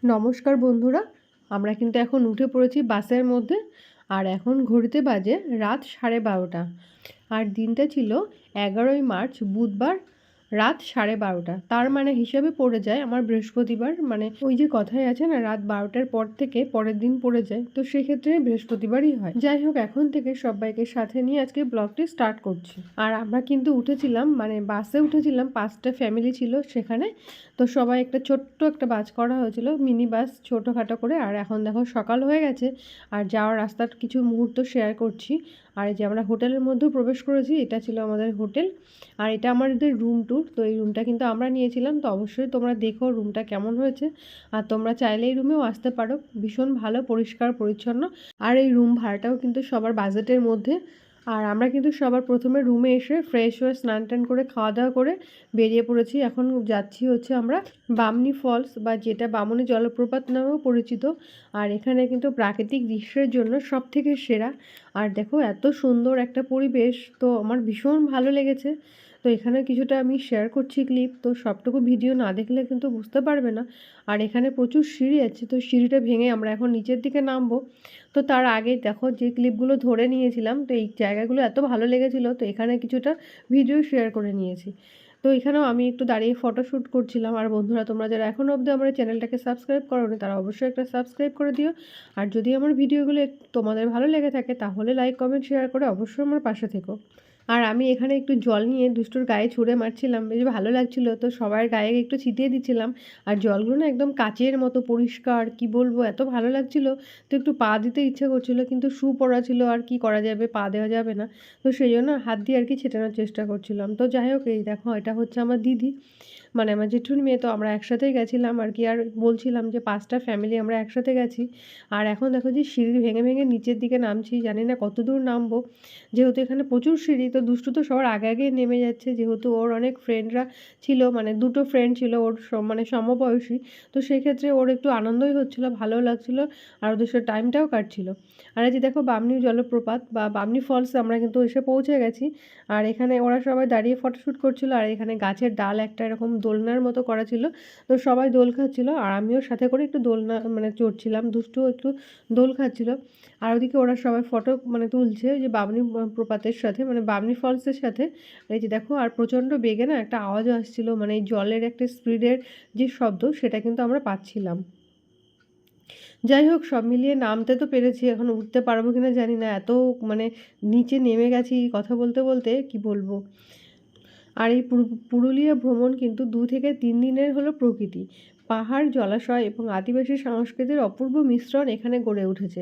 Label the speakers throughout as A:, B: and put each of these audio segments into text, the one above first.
A: নমস্কার বন্ধুরা, আমরা কিন্তু এখন উঠে পড়েছি বাসের মধ্যে। আর এখন ঘড়িতে বাজে রাত 12:30। আর দিনটা ছিল 11ই মার্চ, বুধবার, রাত 12:30। তার মানে হিসাবে পড়ে যায় আমার বৃহস্পতিবার। মানে ওই যে কথাই আছে না, রাত 12টার পর থেকে পরের দিন পড়ে যায়, তো সেক্ষেত্রে বৃহস্পতিবারই হয়। যাই হোক, এখন থেকে সবাইকে সাথে নিয়ে আজকে ব্লগটি স্টার্ট করছি। আর আমরা কিন্তু উঠেছিলাম, মানে বাসে উঠেছিলাম, 5টা ফ্যামিলি ছিল সেখানে। তো সবাই একটা ছোট্ট একটা বাস করা হয়েছিল, মিনি বাস, ছোটোখাটো করে। আর এখন দেখো সকাল হয়ে গেছে। আর যাওয়ার রাস্তার কিছু মুহূর্ত শেয়ার করছি। আর এই যে আমরা হোটেলের মধ্যেও প্রবেশ করেছি, এটা ছিল আমাদের হোটেল। আর এটা আমাদের রুম ট্যুর। তো এই রুমটা কিন্তু আমরা নিয়েছিলাম। তো অবশ্যই তোমরা দেখো রুমটা কেমন হয়েছে। আর তোমরা চাইলে এই রুমেও আসতে পারো, ভীষণ ভালো, পরিষ্কার পরিচ্ছন্ন। আর এই রুম ভাড়াটাও কিন্তু সবার বাজেটের মধ্যে। আর আমরা কিন্তু সবার প্রথমে রুমে এসে ফ্রেশ হয়ে স্নান টান করে খাওয়া দাওয়া করে বেরিয়ে পড়েছি। এখন যাচ্ছি হচ্ছে আমরা বামনি ফলস, বা যেটা বামনি জলপ্রপাত নামেও পরিচিত। আর এখানে কিন্তু প্রাকৃতিক দৃশ্যের জন্য সব থেকে সেরা। আর দেখো এত সুন্দর একটা পরিবেশ, তো আমার ভীষণ ভালো লেগেছে। তো এখানে কিছুটা আমি শেয়ার করছি ক্লিপ, তো সবটুকু ভিডিও না দেখলে কিন্তু বুঝতে পারবে না। আর এখানে প্রচুর সিঁড়ি আছে, তো সিঁড়িটা ভেঙে আমরা এখন নিচের দিকে নামবো। তো তার আগে দেখো যে ক্লিপগুলো ধরে নিয়েছিলাম, তো এই জায়গাগুলো এত ভালো লেগেছিলো, তো এখানে কিছুটা ভিডিও শেয়ার করে নিয়েছি। তো এখানেও আমি একটু দাঁড়িয়ে ফটোশ্যুট করছিলাম। আর বন্ধুরা, তোমরা যারা এখনও অবধি আমার চ্যানেলটাকে সাবস্ক্রাইব করোনি, তারা অবশ্যই একটা সাবস্ক্রাইব করে দিও। আর যদি আমার ভিডিওগুলো তোমাদের ভালো লেগে থাকে, তাহলে লাইক কমেন্ট শেয়ার করে অবশ্যই আমার পাশে থেকো। আর আমি এখানে একটু জল নিয়ে দুষ্টুর গায়ে ছুঁড়ে মারছিলাম, বেশ ভালো লাগছিলো, তো সবার গায়ে একটু ছিটিয়ে দিচ্ছিলাম। আর জলগুলো না একদম কাচের মতো পরিষ্কার, কি বলবো, এত ভালো লাগছিলো। তো একটু পা দিতে ইচ্ছে করছিলো, কিন্তু শু পরা ছিল, আর কি করা যাবে, পা দেওয়া যাবে না। তো সেই জন্য হাত দিয়ে আর কি ছেটানোর চেষ্টা করছিলাম। তো যাই হোক, এই দেখো এটা হচ্ছে আমার দিদি, মানে আমার জেঠুর মেয়ে। তো আমরা একসাথেই গেছিলাম আর কি। আর বলছিলাম যে 5টা ফ্যামিলি আমরা একসাথে গেছি। আর এখন দেখো যে সিঁড়ি ভেঙে ভেঙে নিচের দিকে নামছি, জানি না কত দূর নামবো। যেহেতু এখানে প্রচুর সিঁড়ি, তো দুষ্টু তো সবার আগে আগে নেমে যাচ্ছে, যেহেতু ওর অনেক ফ্রেন্ডরা ছিল, মানে দুটো ফ্রেন্ড ছিল ওর, মানে সমবয়সী। তো সেক্ষেত্রে ওর একটু আনন্দই হচ্ছিলো, ভালোও লাগছিলো, আর ওদের সাথে টাইমটাও কাটছিল। আর এই যে দেখো বামনি জলপ্রপাত বা বামনি ফলস, আমরা কিন্তু এসে পৌঁছে গেছি। আর এখানে ওরা সবাই দাঁড়িয়ে ফটোশ্যুট করছিল। আর এখানে গাছের ডাল একটা এরকম দোলনার মতো করা ছিল, তো সবাই দোল খাচ্ছিল। আর আমিও সাথে করে একটু দোলনা মানে চড়ছিলাম, দুষ্টু একটু দোল খাচ্ছিল। আর ওদিকে ওরা সবাই ফটো মানে তুলছে ওই যে বামনি প্রপাতের সাথে, মানে বামনি ফলসের সাথে। এই যে দেখো, আর প্রচণ্ড বেগে না একটা আওয়াজও আসছিল, মানে এই জলের একটা স্পিডের যে শব্দ, সেটা কিন্তু আমরা পাচ্ছিলাম। যাই হোক, সব মিলিয়ে নামতে তো পেরেছি, এখন উঠতে পারবো কিনা জানি না, এত মানে নিচে নেমে গেছি কথা বলতে বলতে, কি বলবো। আর এই পুরুলিয়া ভ্রমণ কিন্তু 2 থেকে 3 দিনের হলো প্রকৃতি, পাহাড়, জলাশয় এবং আদিবাসী সংস্কৃতির অপূর্ব মিশ্রণ এখানে গড়ে উঠেছে।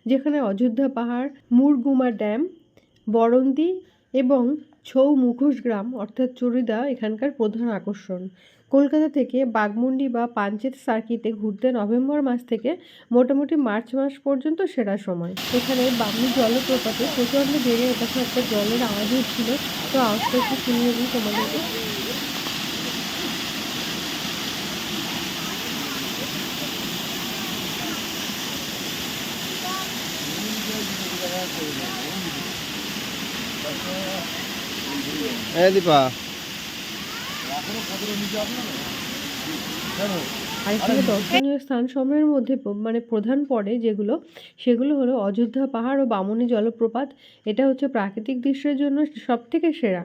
A: যেখানে অযোধ্যা পাহাড়, মুরগুমা ড্যাম, বরন্তি এবং ছৌ মুখোশ গ্রাম অর্থাৎ চরিদা এখানকার প্রধান আকর্ষণ। কলকাতা থেকে বাঘমুন্ডি বা পাঞ্চেত সার্কিটে ঘুরতে নভেম্বর মাস থেকে মোটামুটি মার্চ মাস পর্যন্ত সেরা সময়। এখানে বামনি জলপ্রপাতে প্রচণ্ড বেড়ে দেখো একটা জলের আওয়াজ হচ্ছিল, তো আওয়াজটা একটু শুনিয়ে দিই তোমাদেরকে।
B: দীপা
A: আর এখানে দর্শনীয় স্থান সময়ের মধ্যে মানে প্রধান পড়ে যেগুলো, সেগুলো হলো অযোধ্যা পাহাড় ও বামনী জলপ্রপাত। এটা হচ্ছে প্রাকৃতিক দৃশ্যের জন্য সবথেকে সেরা।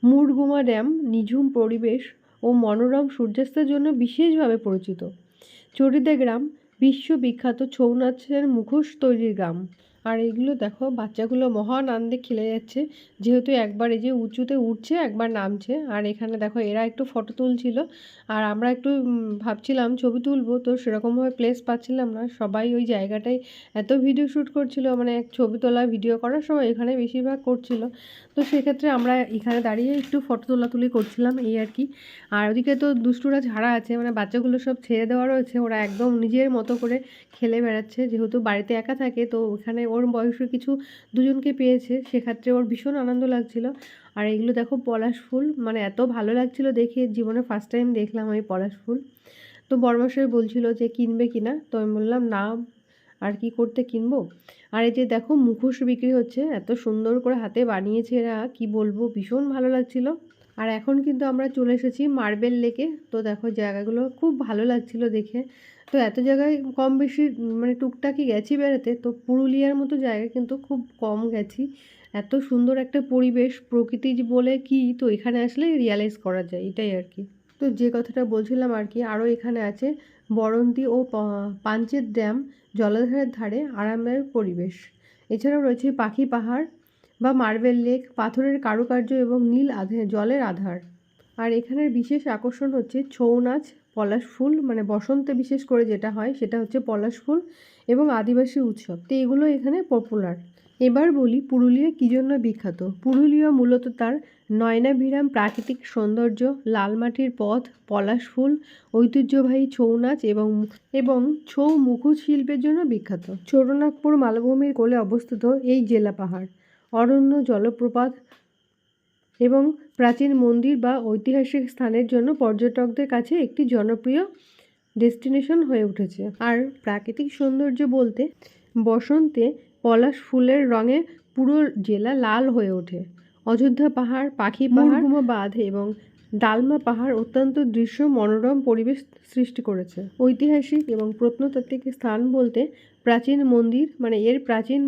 A: মুরগুমা ড্যাম নিঝুম পরিবেশ ও মনোরম সূর্যাস্তের জন্য বিশেষভাবে পরিচিত। চরিদা গ্রাম বিশ্ববিখ্যাত ছৌ নাচের মুখোশ তৈরির গ্রাম। আর এগুলো দেখো বাচ্চাগুলো মহান আনন্দে খেলে যাচ্ছে, যেহেতু একবার এই যে উঁচুতে উঠছে, একবার নামছে। আর এখানে দেখো এরা একটু ফটো তুলছিল, আর আমরা একটু ভাবছিলাম ছবি তুলবো, তো সেরকমভাবে প্লেস পাচ্ছিলাম না। সবাই ওই জায়গাটায় এত ভিডিও শ্যুট করছিল, মানে ছবি তোলা ভিডিও করার সময় এখানে বেশিরভাগ করছিল। তো সেক্ষেত্রে আমরা এখানে দাঁড়িয়ে একটু ফটো তোলাতুলি করছিলাম, এই আর কি। আর ওদিকে তো দুষ্টুরা ঝাড়া আছে, মানে বাচ্চাগুলো সব ছেড়ে দেওয়া রয়েছে, ওরা একদম নিজের মতো করে খেলে বেড়াচ্ছে। যেহেতু বাড়িতে একা থাকে, তো ওখানে ওর বয়সী কিছু দুজনকে পেয়েছে, সেক্ষেত্রে ওর ভীষণ আনন্দ লাগছিল। আর এগুলো দেখো পলাশ ফুল, মানে এত ভালো লাগছিল দেখে, জীবনে ফার্স্ট টাইম দেখলাম আমি পলাশ ফুল। তো বড়মশাই বলছিল যে কিনবে কিনা, তো আমি বললাম না, আর কি করতে কিনবো। আর এই যে দেখো মুখোশ বিক্রি হচ্ছে, এত সুন্দর করে হাতে বানিয়েছে এরা, কি বলবো, ভীষণ ভালো লাগছিল। আর এখন কিন্তু আমরা চলে এসেছি মার্বেল লেকে। তো দেখো জায়গাগুলো খুব ভালো লাগছিল দেখে। তো এত জায়গায় কম বেশি মানে টুকটাকই গেছি বেড়াতে, তো পুরুলিয়ার মতো জায়গা কিন্তু খুব কম গেছি। এত সুন্দর একটা পরিবেশ, প্রকৃতি যে বলে কি, তো এখানে আসলে রিয়ালাইজ করা যায়, এটাই আর কি। তো যে কথাটা বলছিলাম আর কি, আরও এখানে আছে বরন্তি ও পাঞ্চেত ড্যাম, জলাধারের ধারে আরামদায়ক পরিবেশ। এছাড়াও রয়েছে পাখি পাহাড় বা মার্বেল লেক, পাথরের কারুকার্য এবং নীল জলের আধার। আর এখানের বিশেষ আকর্ষণ হচ্ছে ছৌ নাচ, পলাশ ফুল, মানে বসন্তে বিশেষ করে যেটা হয় সেটা হচ্ছে পলাশ ফুল এবং আদিবাসী উৎসব, তো এগুলো এখানে পপুলার। এবার বলি পুরুলিয়া কী জন্য বিখ্যাত। পুরুলিয়া মূলত তার নয়নাভিরাম প্রাকৃতিক সৌন্দর্য, লাল মাটির পথ, পলাশ ফুল, ঐতিহ্যবাহী ছৌ নাচ এবং ছৌ মুখোশ শিল্পের জন্য বিখ্যাত। ছোটনাগপুর মালভূমির কোলে অবস্থিত এই জেলা পাহাড়, অরণ্য, জলপ্রপাত এবং প্রাচীন মন্দির বা ঐতিহাসিক স্থানের জন্য পর্যটকদের কাছে একটি জনপ্রিয় ডেস্টিনেশন হয়ে উঠেছে। আর প্রাকৃতিক সৌন্দর্য বলতে বসন্তে পলাশ ফুলের রঙে পুরো জেলা লাল হয়ে ওঠে। অযোধ্যা পাহাড়, পাখি পাহাড়, মুরগুমা বাঁধ এবং ডালমা পাহাড় অত্যন্ত দৃশ্য মনোরম পরিবেশ সৃষ্টি করেছে। ঐতিহাসিক এবং প্রত্নতাত্ত্বিক স্থান বলতে প্রাচীন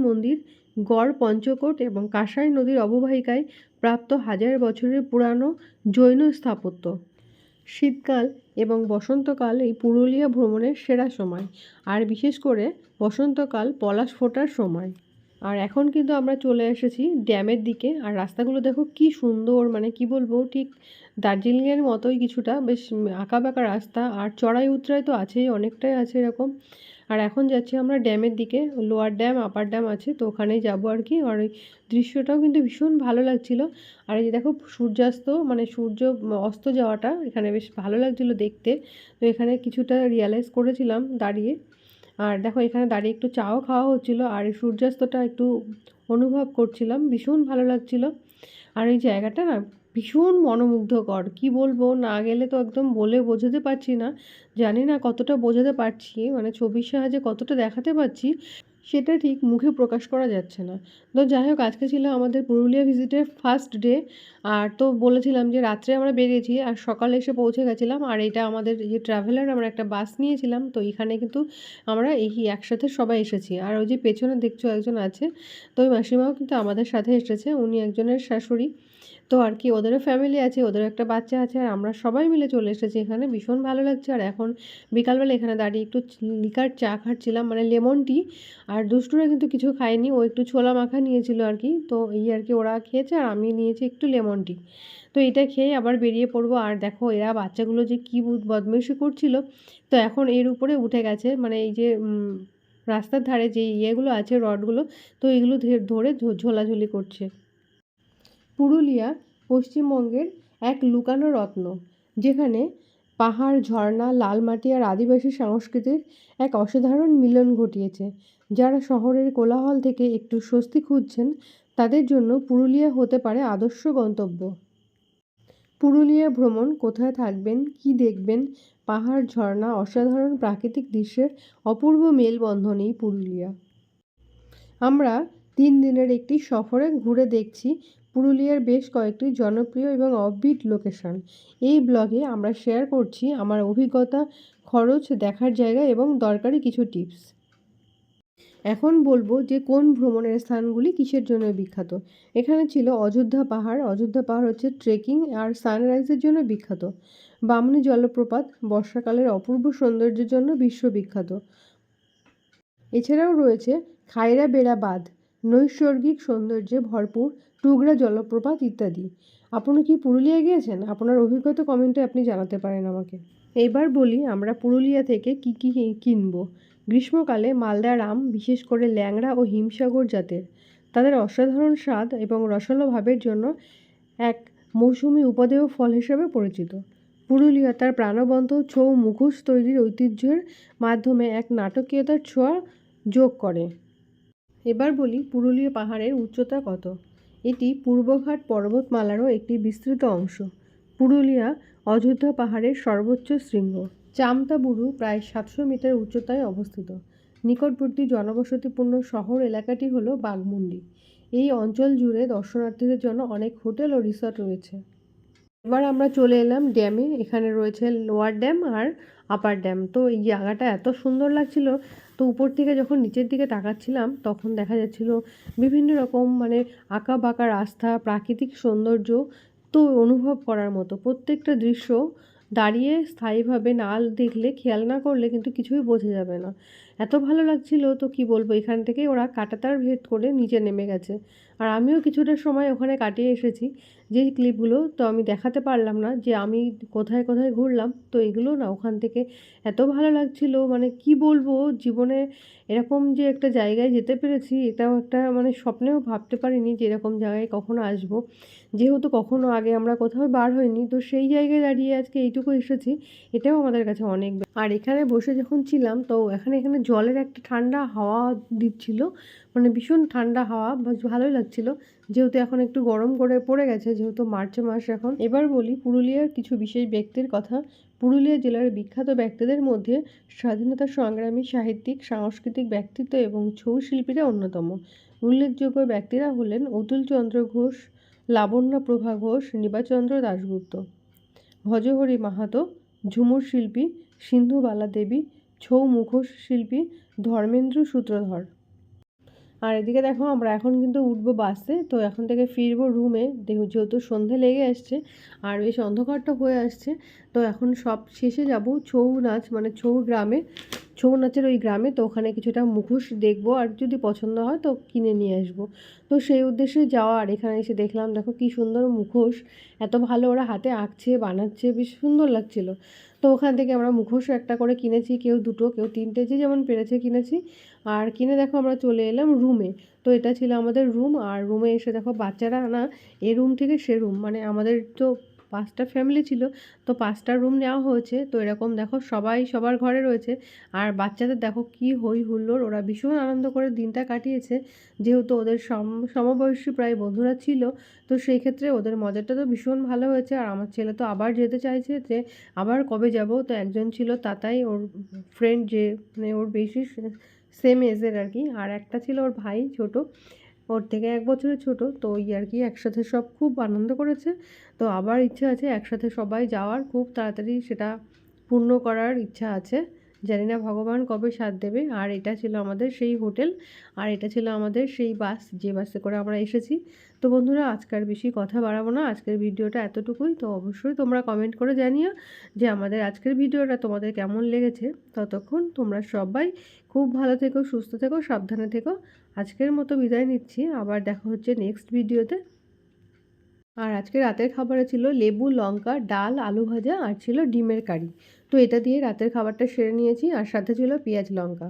A: মন্দির, গড় পঞ্চকোট এবং কাঁসাই নদীর অববাহিকায় প্রাপ্ত হাজার বছরের পুরানো জৈন স্থাপত্য। শীতকাল এবং বসন্তকাল এই পুরুলিয়া ভ্রমণের সেরা সময়, আর বিশেষ করে বসন্তকাল পলাশ ফোটার সময়। আর এখন কিন্তু আমরা চলে এসেছি ড্যামের দিকে। আর রাস্তাগুলো দেখো কি সুন্দর, মানে কি বলবো, ঠিক দার্জিলিংয়ের মতোই কিছুটা, বেশ আঁকাবাঁকা রাস্তা, আর চড়াই উতরাই তো আছেই, অনেকটাই আছে এরকম। আর এখন যাচ্ছি আমরা ড্যামের দিকে, লোয়ার ড্যাম আপার ড্যাম আছে, তো ওখানেই যাবো আর কি। আর ওই দৃশ্যটাও কিন্তু ভীষণ ভালো লাগছিল। আর এই যে দেখো সূর্যাস্ত, মানে সূর্য অস্ত যাওয়াটা এখানে বেশ ভালো লাগছিল দেখতে। তো এখানে কিছুটা রিয়ালাইজ করেছিলাম দাঁড়িয়ে। আর দেখো এখানে দাঁড়িয়ে একটু চাও খাওয়া হচ্ছিলো, আর এই সূর্যাস্তটা একটু অনুভব করছিলাম, ভীষণ ভালো লাগছিল। আর এই জায়গাটা না ভীষণ মনোমুগ্ধকর, কি বলবো, না গেলে তো একদম বলে বোঝাতে পারছি না। জানি না কতটা বোঝাতে পারছি, মানে ছবির সাহায্যে কতটা দেখাতে পারছি সেটা ঠিক মুখে প্রকাশ করা যাচ্ছে না। তো যাই হোক, আজকে ছিল আমাদের পুরুলিয়া ভিজিটের ফার্স্ট ডে। আর তো বলেছিলাম যে রাত্রে আমরা বেরিয়েছি আর সকালে এসে পৌঁছে গেছিলাম। আর এটা আমাদের যে ট্রাভেলার, আমরা একটা বাস নিয়েছিলাম, তো এখানে কিন্তু আমরা একসাথে সবাই এসেছি। আর ওই যে পেছনে দেখছো একজন আছে, তো ওই মাসিমাও কিন্তু আমাদের সাথে এসেছে, উনি একজনের শাশুড়ি। তো আর কি ওদেরও ফ্যামিলি আছে, ওদেরও একটা বাচ্চা আছে, আর আমরা সবাই মিলে চলে এসেছি এখানে, ভীষণ ভালো লাগছে। আর এখন বিকালবেলা এখানে দাঁড়িয়ে একটু লিকার চা খাচ্ছিলাম, মানে লেমন টি। আর দুষ্টুরা কিন্তু কিছু খায়নি, ও একটু ছোলা মাখা নিয়েছিল আর কি, তো এই আর কি ওরা খেয়েছে, আর আমি নিয়েছি একটু লেমন টি। তো এটা খেয়ে আবার বেরিয়ে পড়বো। আর দেখো এরা বাচ্চাগুলো যে কী বদমাইশি করছিল, তো এখন এর উপরে উঠে গেছে, মানে এই যে রাস্তার ধারে যে ইয়েগুলো আছে, রডগুলো, তো এগুলো ধরে ঝোলাঝুলি করছে। পুরুলিয়া পশ্চিমবঙ্গের এক লুকানো রত্ন, যেখানে পাহাড়, ঝর্ণা, লাল মাটি আর আদিবাসী সংস্কৃতির এক অসাধারণ মিলন ঘটিয়েছে। যারা শহরের কোলাহল থেকে একটু স্বস্তি খুঁজছেন, তাদের জন্য পুরুলিয়া হতে পারে আদর্শ গন্তব্য। পুরুলিয়া ভ্রমণ, কোথায় থাকবেন, কী দেখবেন, পাহাড়, ঝর্ণা, অসাধারণ প্রাকৃতিক দৃশ্যের অপূর্ব মেলবন্ধন এই পুরুলিয়া। আমরা 3 দিনের একটি সফরে ঘুরে দেখছি পুরুলিয়ার বেশ কয়েকটি জনপ্রিয় এবং অফবিট লোকেশন। এই ব্লগে আমরা শেয়ার করছি আমার অভিজ্ঞতা, খরচ, দেখার জায়গা এবং দরকারি কিছু টিপস। এখন বলবো যে কোন ভ্রমণের স্থানগুলি কিসের জন্য বিখ্যাত। এখানে ছিল অযোধ্যা পাহাড়। অযোধ্যা পাহাড় হচ্ছে ট্রেকিং আর সানরাইজের জন্য বিখ্যাত। বামনী জলপ্রপাত বর্ষাকালের অপূর্ব সৌন্দর্যের জন্য বিশ্ববিখ্যাত। এছাড়াও রয়েছে খায়রা বেড়া বাঁধ, নৈসর্গিক সৌন্দর্যে ভরপুর টুগরা জলপ্রপাত ইত্যাদি। আপনি কি পুরুলিয়া গিয়েছেন? আপনার অভিজ্ঞতা কমেন্টে আপনি জানাতে পারেন আমাকে। এবার বলি আমরা পুরুলিয়া থেকে কি কি কিনব। গ্রীষ্মকালে মালদার আম, বিশেষ করে ল্যাংড়া ও হিমসাগর জাতের, তাদের অসাধারণ স্বাদ এবং রসালো ভাবের জন্য এক মৌসুমি উপদেয় ফল হিসেবে পরিচিত। পুরুলিয়া তার প্রাণবন্ত ছৌ মুখোশ তৈরির ঐতিহ্যের মাধ্যমে এক নাটকীয়তার ছোঁয়া যোগ করে। এবার বলি পুরুলিয়া পাহাড়ের উচ্চতা কত। এটি পূর্বঘাট পর্বতমালারও একটি বিস্তৃত অংশ। পুরুলিয়া অযোধ্যা পাহাড়ের সর্বোচ্চ শৃঙ্গ। চামতাবুরু প্রায় 700 মিটার উচ্চতায় অবস্থিত। নিকটবর্তী জনবসতিপূর্ণ শহর এলাকাটি হল বাঘমুন্ডি। এই অঞ্চল জুড়ে দর্শনার্থীদের জন্য অনেক হোটেল ও রিসর্ট রয়েছে। এবার আমরা চলে এলাম ড্যামে। এখানে রয়েছে লোয়ার ড্যাম আর আপার ড্যাম। তো এই জায়গাটা এত সুন্দর লাগছিল। তো উপর থেকে যখন নিচের দিকে তাকাচ্ছিলাম তখন দেখা যাচ্ছিল বিভিন্ন রকম মানে আঁকা বাঁকা রাস্তা, প্রাকৃতিক সৌন্দর্য, তো অনুভব করার মতো প্রত্যেকটা দৃশ্য দাঁড়িয়ে স্থায়ীভাবে না দেখলে, খেয়াল না করলে কিন্তু কিছুই বোঝা যাবে না। এত ভালো লাগছিল, তো কি বলবো, এখান থেকেই ওরা কাঁটাতার ভেদ করে নিচে নেমে গেছে। আর আমিও কিছুটা সময় ওখানে কাটিয়ে এসেছি। যেই ক্লিপগুলো তো আমি দেখাতে পারলাম না যে আমি কোথায় কোথায় ঘুরলাম, তো এগুলো না ওখান থেকে এত ভালো লাগছিল, মানে কি বলবো, জীবনে এরকম যে একটা জায়গায় যেতে পেরেছি এটাও একটা মানে স্বপ্নেও ভাবতে পারিনি যে এরকম জায়গায় কখনো আসবো। যেহেতু কখনো আগে আমরা কোথাও বার হইনি, তো সেই জায়গায় দাঁড়িয়ে আজকে এইটুকু এসেছি, এটাও আমাদের কাছে অনেক। আর এখানে বসে যখন ছিলাম তো এখানে এখানে জলের একটা ঠান্ডা হাওয়া দিচ্ছিল, মানে ভীষণ ঠান্ডা হাওয়া, বেশ ভালোই লাগছিল। যেহেতু এখন একটু গরম করে পড়ে গেছে, যেহেতু মার্চ মাস এখন। এবার বলি পুরুলিয়ার কিছু বিশেষ ব্যক্তির কথা। পুরুলিয়া জেলার বিখ্যাত ব্যক্তিদের মধ্যে স্বাধীনতা সংগ্রামী, সাহিত্যিক, সাংস্কৃতিক ব্যক্তিত্ব এবং ছৌ শিল্পীরা অন্যতম। উল্লেখযোগ্য ব্যক্তিরা হলেন অতুলচন্দ্র ঘোষ, লাবণ্য প্রভা ঘোষ, নিবাচন্দ্র দাশগুপ্ত, ভজহরি মাহাতো, ঝুমুর শিল্পী সিন্ধুবালা দেবী, ছৌ মুখোশ শিল্পী ধর্মেন্দ্র সূত্রধর। আর এদিকে দেখো আমরা এখন কিন্তু উঠবো বাসে, তো এখন থেকে ফিরবো রুমে। দেখো যেহেতু সন্ধে লেগে আসছে আর বেশ অন্ধকারটা হয়ে আসছে, তো এখন সব শেষে যাব ছৌ নাচ মানে ছৌ গ্রামে, ছৌ নাচের ওই গ্রামে। তো ওখানে কিছুটা মুখোশ দেখবো আর যদি পছন্দ হয় তো কিনে নিয়ে আসবো। তো সেই উদ্দেশ্যে যাওয়া। আর এখানে এসে দেখলাম দেখো কি সুন্দর মুখোশ, এত ভালো ওরা হাতে আঁকছে বানাচ্ছে, বেশ সুন্দর লাগছিল। তো ওখান থেকে আমরা মুখোশও একটা করে কিনেছি, কেউ দুটো কেউ তিনটে, যে যেমন পেরেছে কিনেছি। আর কিনে দেখো আমরা চলে এলাম রুমে। তো এটা ছিল আমাদের রুম। আর রুমে এসে দেখো বাচ্চারা না এ রুম থেকে সে রুম, মানে আমাদের তো 5টা ফ্যামিলি ছিল, তো 5টা রুম নেওয়া হয়েছে। তো এরকম দেখো সবাই সবার ঘরে রয়েছে। আর বাচ্চাদের দেখো কি হই হুল্লোড়, ওরা ভীষণ আনন্দ করে দিনটা কাটিয়েছে। যেহেতু ওদের সমবয়সী প্রায় বন্ধুরা ছিল, তো সেই ক্ষেত্রে ওদের মজাটা তো ভীষণ ভালো হয়েছে। আর আমার ছেলে তো আবার যেতে চাইছে, যে আবার কবে যাব। তো একজন ছিল তাতাই, ওর ফ্রেন্ড, যে মানে ওর বেশি সেম এজের আর কি। আর একটা ছিল ওর ভাই ছোট, ওর থেকে 1 বছরের ছোট। তো ওই আর কি একসাথে সব খুব আনন্দ করেছে। তো আবার ইচ্ছা আছে একসাথে সবাই যাওয়ার, খুব তাড়াতাড়ি সেটা পূর্ণ করার ইচ্ছা আছে। জানি না ভগবান কবে সাথ দেবে। আর এটা ছিল আমাদের সেই হোটেল, আর এটা ছিল আমাদের সেই বাস, যে বাসে করে আমরা এসেছি। তো বন্ধুরা আজকের বেশি কথা বাড়াবো না, আজকের ভিডিওটা এতটুকুই। তো অবশ্যই তোমরা কমেন্ট করে জানিও যে আমাদের আজকের ভিডিওটা তোমাদের কেমন লেগেছে। ততক্ষণ তোমরা সবাই খুব ভালো থেকো, সুস্থ থেকো, সাবধানে থেকো। আজকের মতো বিদায় নিচ্ছি, আবার দেখা হচ্ছে নেক্সট ভিডিওতে। আর আজকে রাতের খাবারে ছিল লেবু, লঙ্কা, ডাল, আলু ভাজা আর ছিল ডিমের কারি। তো এটা দিয়ে রাতের খাবারটা সেরে নিয়েছি, আর সাথে ছিল পেঁয়াজ লঙ্কা।